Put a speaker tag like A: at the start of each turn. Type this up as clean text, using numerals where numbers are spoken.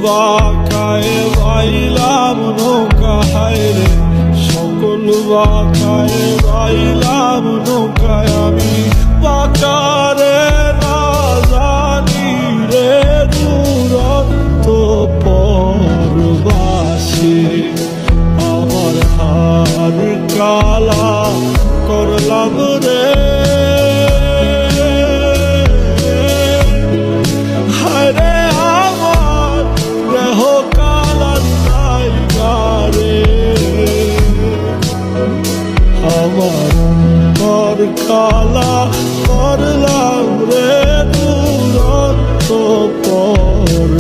A: বাঁকায় বাইলাম নৌকায় রে, সকল বাঁকায় বাইলাম নৌকায় আমি বাঁকারে না জানি রে দুরন্ত পরবাসী। আমার হার কালা করলাম রে, হায়রে আমার দেহ কালার জায়গারে, আমার পর কালা করলাম রে দুরন্ত পর।